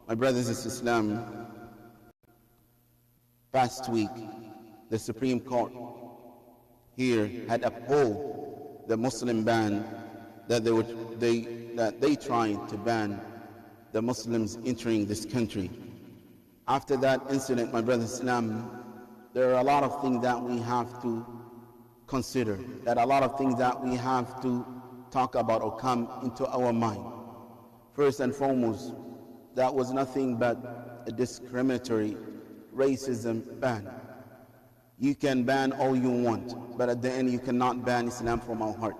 My brothers in Islam, past week, the Supreme Court here had upheld the Muslim ban that they tried to ban the Muslims entering this country. After that incident, my brothers in Islam, there are a lot of things that we have to consider, that a lot of things that we have to talk about or come into our mind. First and foremost, that was nothing but a discriminatory racism ban. You can ban all you want, but at the end you cannot ban Islam from our heart.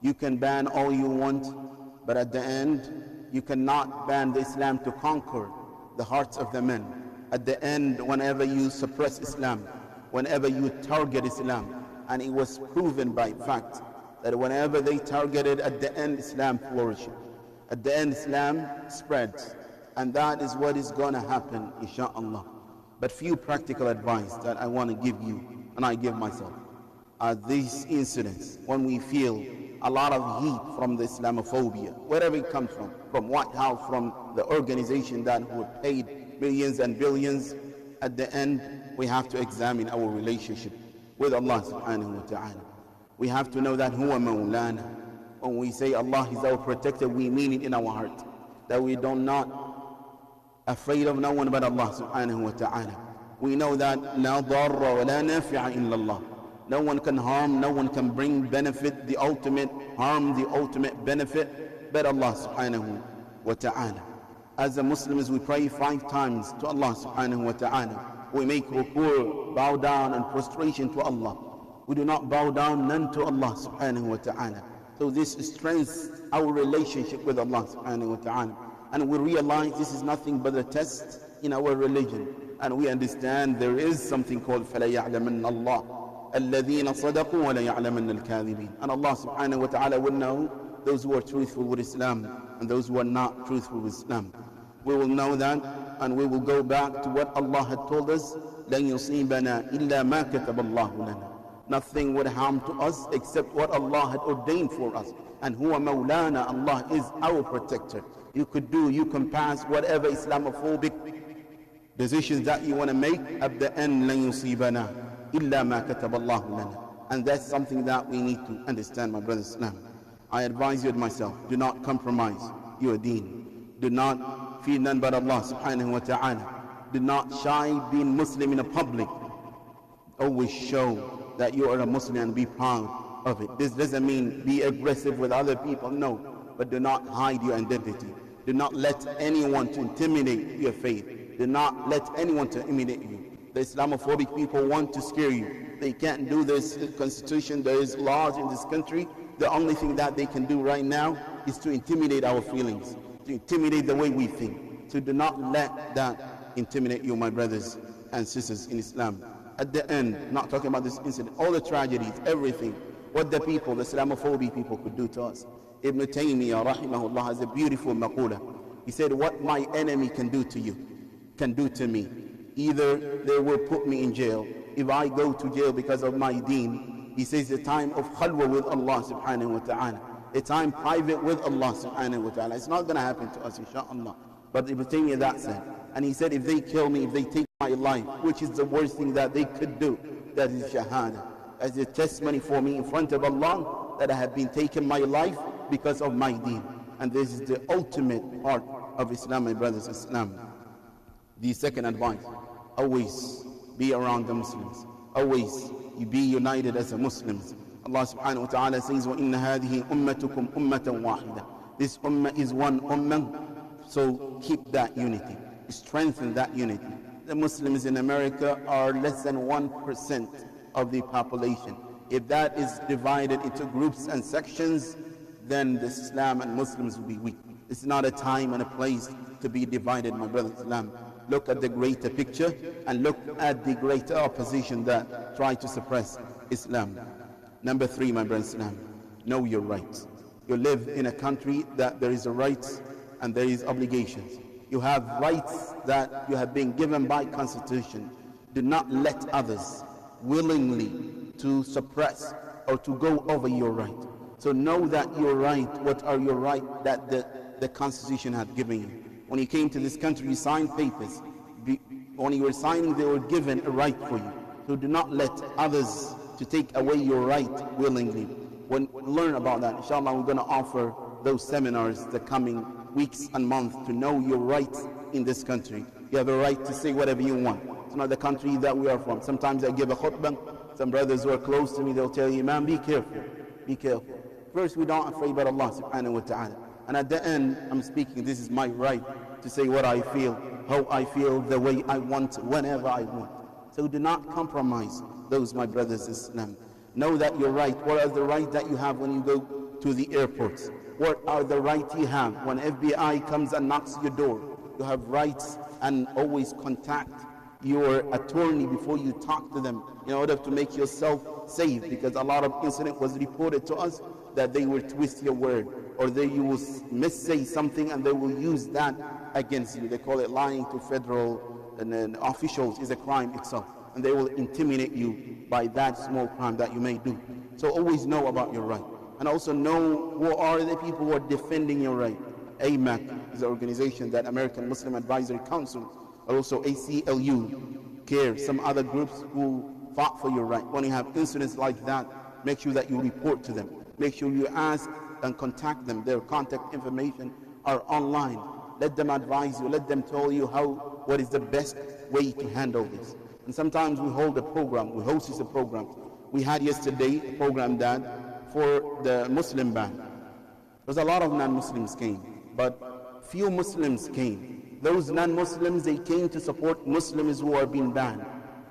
You can ban all you want, but at the end you cannot ban the Islam to conquer the hearts of the men. At the end, whenever you suppress Islam, whenever you target Islam, and it was proven by fact that whenever they targeted, at the end Islam flourished. At the end Islam spreads. And that is what is going to happen, inshaAllah. But few practical advice that I want to give you, and I give myself, are these incidents when we feel a lot of heat from the Islamophobia, wherever it comes from White House, from the organization that were paid millions and billions. At the end, we have to examine our relationship with Allah subhanahu wa ta'ala. We have to know that Huwa Mawlana. When we say Allah is our protector, we mean it in our heart, that we do not afraid of no one but Allah subhanahu wa ta'ala. We know that la darra wa la nafi'a illa Allah. No one can harm, no one can bring benefit, the ultimate harm, the ultimate benefit, but Allah subhanahu wa ta'ala. As the Muslims, we pray 5 times to Allah subhanahu wa ta'ala. We make ruku', bow down and prostration to Allah. We do not bow down none to Allah subhanahu wa ta'ala. So this strengthens our relationship with Allah subhanahu wa ta'ala. And we realize this is nothing but a test in our religion. And we understand there is something called فَلَا يَعْلَمَنَّ اللَّهُ الَّذِينَ صَدَقُوا وَلَا يَعْلَمَنَّ الْكَاذِبِينَ. And Allah subhanahu wa ta'ala will know those who are truthful with Islam and those who are not truthful with Islam. We will know that, and we will go back to what Allah had told us, لَن يُصِيبَنَا إِلَّا مَا كَتَبَ اللَّهُ لَنَا. Nothing would harm to us except what Allah had ordained for us. And huwa Mawlana, Allah is our protector. You can pass whatever Islamophobic decisions that you want to make. At the end, لَن يُصِيبَنَا إِلَّا مَا كَتَبَ اللَّهُ لَنَا. And that's something that we need to understand, my brothers in Islam. I advise you and myself, do not compromise your deen. Do not fear none but Allah subhanahu wa ta'ala. Do not shy being Muslim in a public. Always show that you are a Muslim and be proud of it. This doesn't mean be aggressive with other people, no. But do not hide your identity. Do not let anyone to intimidate your faith. Do not let anyone to intimidate you. The Islamophobic people want to scare you. They can't do this constitution. There is laws in this country. The only thing that they can do right now is to intimidate our feelings, to intimidate the way we think. So do not let that intimidate you, my brothers and sisters in Islam. At the end, not talking about this incident, all the tragedies, everything, what the people, the Islamophobic people could do to us. Ibn Taymiyyah rahimahullah has a beautiful maqula. He said, what my enemy can do to you, can do to me. Either they will put me in jail. If I go to jail because of my deen, he says the time of khalwa with Allah subhanahu wa ta'ala, a time private with Allah subhanahu wa ta'ala. It's not going to happen to us, inshaAllah. But Ibn Taymiyyah that said. And he said, if they kill me, if they take my life, which is the worst thing that they could do, that is shahada, as a testimony for me in front of Allah that I have been taking my life because of my deen. And this is the ultimate part of Islam, my brothers in Islam. The second advice, always be around the Muslims. Always be united as a Muslims. Allah subhanahu wa ta'ala says, وَإِنَّ هَذِهِ أُمَّتُكُمْ أُمَّةً وَاحِدًا. This ummah is one ummah, so keep that unity. Strengthen that unity. The Muslims in America are less than 1% of the population. If that is divided into groups and sections, then the Islam and Muslims will be weak. It's not a time and a place to be divided, my brothers in Islam. Look at the greater picture and look at the greater opposition that try to suppress Islam. Number 3, my brothers in Islam, know your rights. You live in a country that there is a rights and there is obligations. You have rights that you have been given by Constitution. Do not let others willingly to suppress or to go over your right. So know that your right, what are your rights that the Constitution has given you. When you came to this country, you signed papers. When you were signing, they were given a right for you. So do not let others to take away your right willingly. Learn about that. Inshallah, we're going to offer those seminars the coming weeks and months to know your rights in this country. You have a right to say whatever you want. It's not the country that we are from. Sometimes I give a khutbah. Some brothers who are close to me, they'll tell you, Imam, be careful. Be careful. First, we don't afraid but Allah subhanahu wa ta'ala. And at the end, I'm speaking, this is my right to say what I feel, how I feel, the way I want, whenever I want. So do not compromise those, my brothers in Islam. Know that you're right. What are the rights that you have when you go to the airports? What are the rights you have when FBI comes and knocks your door? You have rights, and always contact your attorney before you talk to them in order to make yourself safe, because a lot of incident was reported to us that they will twist your word, or you will missay something and they will use that against you. They call it lying to federal officials is a crime itself, and they will intimidate you by that small crime that you may do. So always know about your right, and also know who are the people who are defending your right. AMAC is the organization, that American Muslim Advisory Council, or also ACLU, CARE, some other groups who fought for your right. When you have incidents like that, make sure that you report to them. Make sure you ask and contact them. Their contact information are online. Let them advise you. Let them tell you what is the best way to handle this. And sometimes we hold a program. We host a program. We had yesterday a program for the Muslim ban. There's a lot of non-Muslims came, but few Muslims came. Those non-Muslims, they came to support Muslims who are being banned.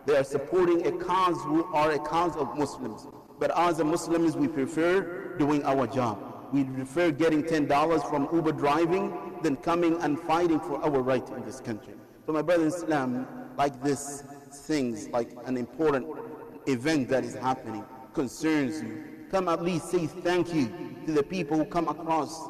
They are supporting a cause who are a cause of Muslims. But as a Muslims, we prefer doing our job. We prefer getting $10 from Uber driving than coming and fighting for our right in this country. So my brother in Islam, like this things, like an important event that is happening, concerns you, come at least say thank you to the people who come across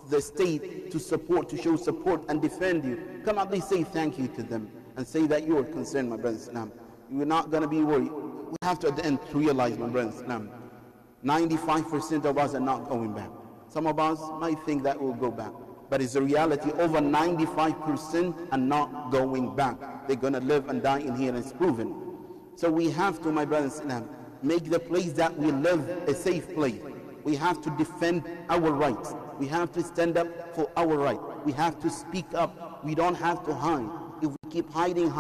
the state to support, to show support and defend you. Come at least say thank you to them and say that you are concerned, my brother in Islam. You're not going to be worried. We have to at the end realize, my brother in Islam, 95% of us are not going back. Some of us might think that we'll go back, but it's a reality. Over 95% are not going back. They're going to live and die in here, and it's proven. So we have to, my brothers in Islam, make the place that we live a safe place. We have to defend our rights. We have to stand up for our right. We have to speak up. We don't have to hide. If we keep hiding,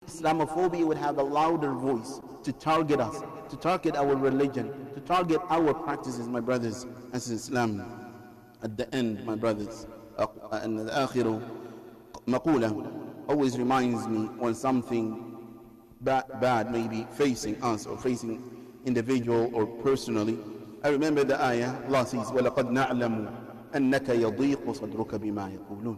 Islamophobia would have a louder voice to target us, to target our religion, to target our practices, my brothers and sisters. Islam, at the end, my brothers, and the akhiru maqula always reminds me when something bad may be facing us or facing individual or personally. I remember the ayah, Allah says, وَلَقَدْ نَعْلَمُ أَنَّكَ يَضِيقُ صَدْرُكَ بِمَا يَقُولُونَ.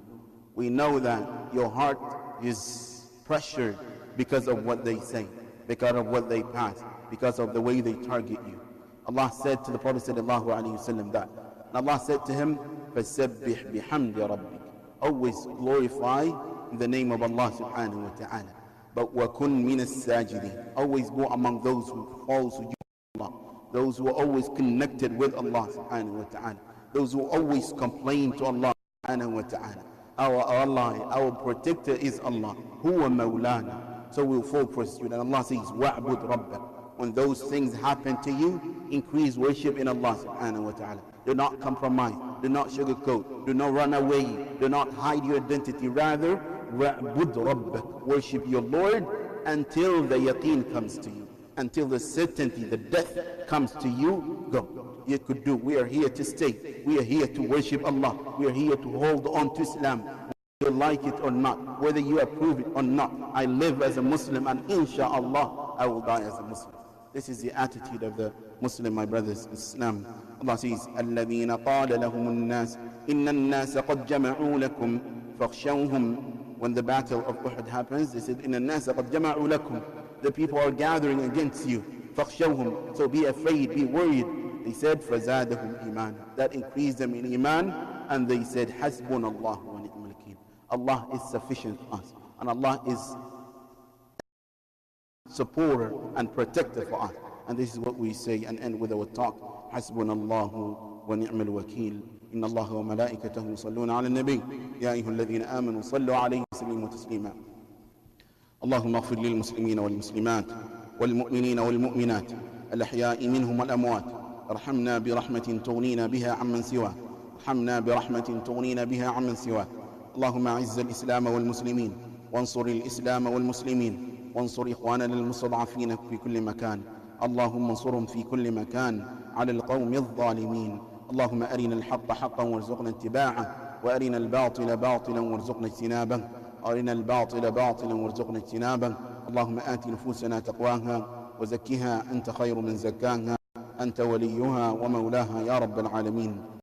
We know that your heart is pressured because of what they say, because of what they pass, because of the way they target you. Allah said to the Prophet sallallahu alaihi wasallam that. And Allah said to him, فَسَبِّحْ بِحَمْدِ رَبِّكَ. Always glorify in the name of Allah subhanahu wa ta'ala. But وَكُنْ مِنَ السَّاجِدِينَ. Always go among those who fall to Allah. Those who are always connected with Allah subhanahu wa ta'ala. Those who always complain to Allah subhanahu wa ta'ala. Our Allah, our protector is Allah. Huwa mawlana. So we'll fall prostrate. And Allah says, وَعْبُدْ رَبَّكَ. When those things happen to you, increase worship in Allah subhanahu wa ta'ala. Do not compromise. Do not sugarcoat. Do not run away. Do not hide your identity. Rather, وَعْبُدْ رَبَّكَ. Worship your Lord until the yaqeen comes to you. Until the certainty, the death comes to you. Go. You could do. We are here to stay. We are here to worship Allah. We are here to hold on to Islam. Whether you like it or not, whether you approve it or not, I live as a Muslim, and inshallah I will die as a Muslim. This is the attitude of the Muslim, my brothers in Islam. Allah says, الَّذِينَ قَالَ لَهُمُ النَّاسِ إِنَّ النَّاسَ قَدْ جَمَعُوا لَكُمْ فَاخْشَوْهُمْ. When the battle of Uhud happens, they said, إِنَّ النَّاسَ قَدْ جَمَعُوا لَكُمْ. The people are gathering against you. فَاخْشَوْهُمْ. So be afraid, be worried. They said, فَزَادَهُمْ إِيمَانًا. That increased them in iman, and they said, حَسْبُنَ اللَّهُ وَنِعْمَ الْوَكِيلُ. Allah is sufficient for us, and Allah is supporter and protector for us. And this is what we say and end with our talk. حَسْبُنَ اللَّهُ وَنِعْمَ الْوَكِيلُ. إن الله وملائكته يصلون على النبي يا أيها الذين آمنوا صلوا عليه وسلموا تسليما. اللهم اغفر للمسلمين والمسلمات والمؤمنين والمؤمنات الأحياء منهم والأموات. ارحمنا برحمة تغنينا بها عمن سواك. ارحمنا برحمة تغنينا بها عمن سواك. اللهم أعز الإسلام والمسلمين وانصر الإسلام والمسلمين وانصر إخواننا المستضعفين في كل مكان. اللهم انصرهم في كل مكان على القوم الظالمين. اللهم أرنا الحق حقا وارزقنا اتباعه وأرنا الباطل باطلا وارزقنا اجتنابه. أرنا الباطل باطلا وارزقنا اجتنابه. اللهم آت نفوسنا تقواها وزكها أنت خير من زكاها أنت وليها ومولاها يا رب العالمين.